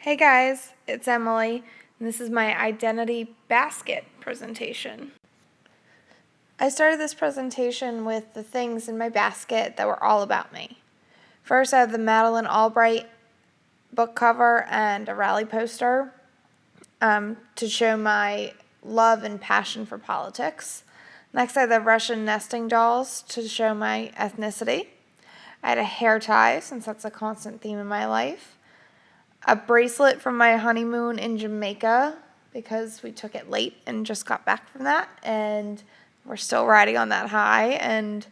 Hey guys, it's Emily, and this is my identity basket presentation. I started this presentation with the things in my basket that were all about me. First, I have the Madeleine Albright book cover and a rally poster to show my love and passion for politics. Next, I have the Russian nesting dolls to show my ethnicity. I had a hair tie, since that's a constant theme in my life. A bracelet from my honeymoon in Jamaica, because we took it late and just got back from that, and we're still riding on that high. And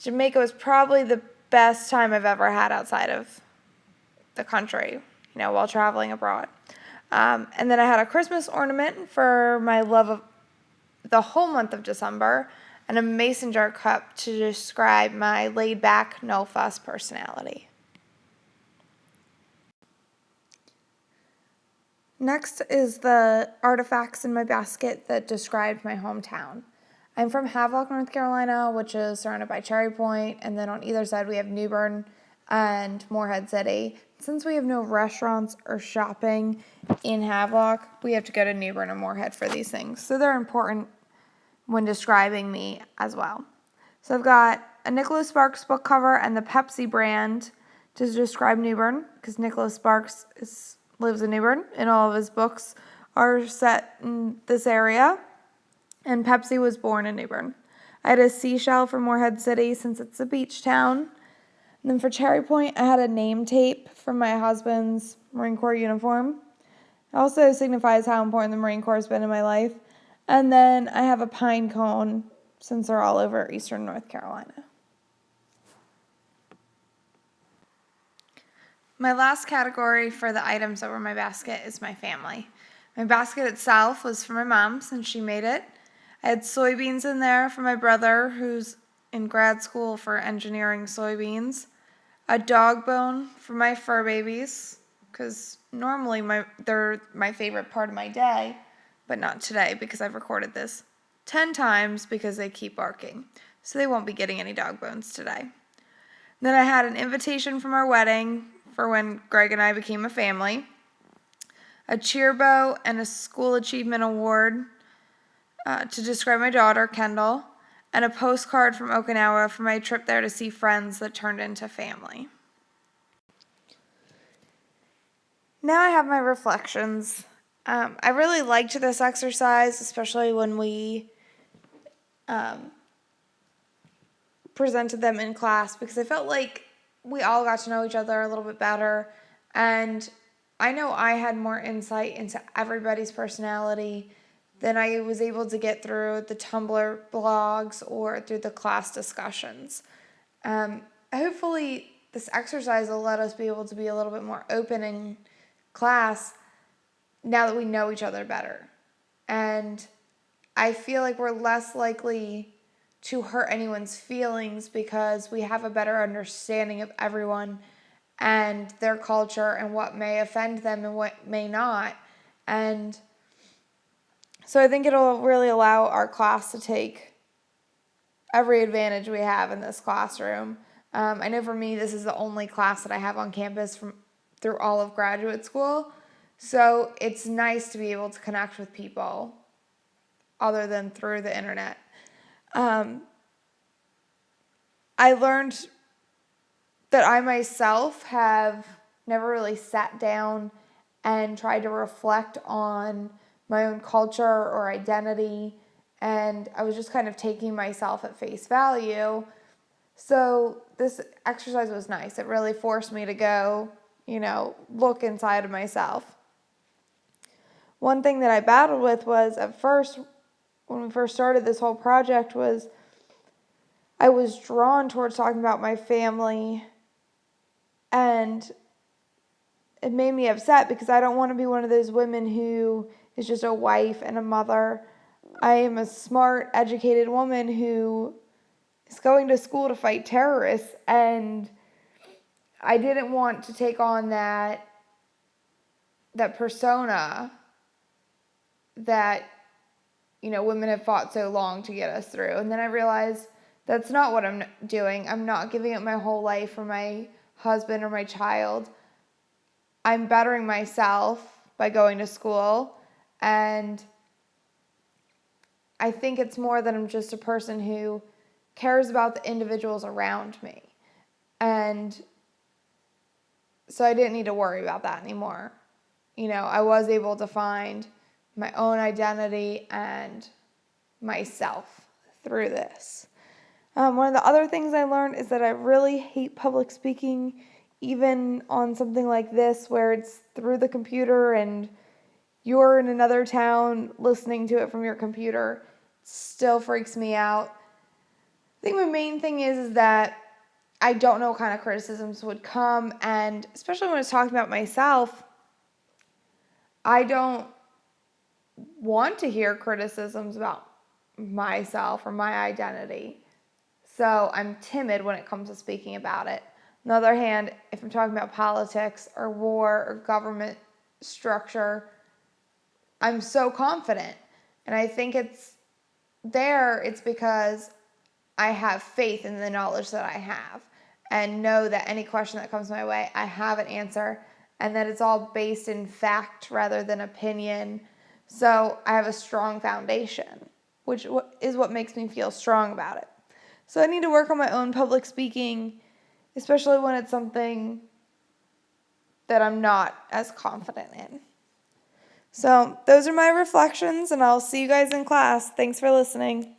Jamaica was probably the best time I've ever had outside of the country, while traveling abroad. And then I had a Christmas ornament for my love of the whole month of December, and a mason jar cup to describe my laid-back, no-fuss personality. Next is the artifacts in my basket that described my hometown. I'm from Havelock, North Carolina, which is surrounded by Cherry Point, and then on either side we have New Bern and Morehead City. Since we have no restaurants or shopping in Havelock, we have to go to New Bern or Morehead for these things. So they're important when describing me as well. So I've got a Nicholas Sparks book cover and the Pepsi brand to describe New Bern, because Nicholas Sparks lives in New Bern, and all of his books are set in this area, and Pepsi was born in New Bern. I had a seashell for Morehead City, since it's a beach town. And then for Cherry Point, I had a name tape from my husband's Marine Corps uniform. It also signifies how important the Marine Corps has been in my life. And then I have a pine cone, since they're all over eastern North Carolina. My last category for the items that were in my basket is my family. My basket itself was for my mom, since she made it. I had soybeans in there for my brother, who's in grad school for engineering soybeans. A dog bone for my fur babies, because normally they're my favorite part of my day, but not today, because I've recorded this 10 times because they keep barking. So they won't be getting any dog bones today. Then I had an invitation from our wedding for when Greg and I became a family, a cheer bow, and a school achievement award to describe my daughter, Kendall, and a postcard from Okinawa for my trip there to see friends that turned into family. Now I have my reflections. I really liked this exercise, especially when we presented them in class, because I felt like we all got to know each other a little bit better, and I know I had more insight into everybody's personality than I was able to get through the Tumblr blogs or through the class discussions. Hopefully this exercise will let us be able to be a little bit more open in class now that we know each other better. And I feel like we're less likely to hurt anyone's feelings because we have a better understanding of everyone and their culture and what may offend them and what may not. And so I think it'll really allow our class to take every advantage we have in this classroom. I know for me, this is the only class that I have on campus through all of graduate school. So it's nice to be able to connect with people other than through the internet. I learned that I myself have never really sat down and tried to reflect on my own culture or identity, and I was just kind of taking myself at face value. So this exercise was nice. It really forced me to go, look inside of myself. One thing that I battled with was at first, when we first started this whole project, was I was drawn towards talking about my family, and it made me upset because I don't want to be one of those women who is just a wife and a mother. I am a smart, educated woman who is going to school to fight terrorists, and I didn't want to take on that persona that women have fought so long to get us through. And then I realized that's not what I'm doing. I'm not giving up my whole life for my husband or my child. I'm bettering myself by going to school, and I think it's more that I'm just a person who cares about the individuals around me. And so I didn't need to worry about that anymore. I was able to find my own identity and myself through this. One of the other things I learned is that I really hate public speaking, even on something like this where it's through the computer and you're in another town listening to it from your computer. It still freaks me out. I think my main thing is that I don't know what kind of criticisms would come, and especially when it's talking about myself, I don't want to hear criticisms about myself or my identity. So I'm timid when it comes to speaking about it. On the other hand, if I'm talking about politics or war or government structure, I'm so confident. And I think it's because I have faith in the knowledge that I have and know that any question that comes my way, I have an answer, and that it's all based in fact rather than opinion. So I have a strong foundation, which is what makes me feel strong about it. So I need to work on my own public speaking, especially when it's something that I'm not as confident in. So those are my reflections, and I'll see you guys in class. Thanks for listening.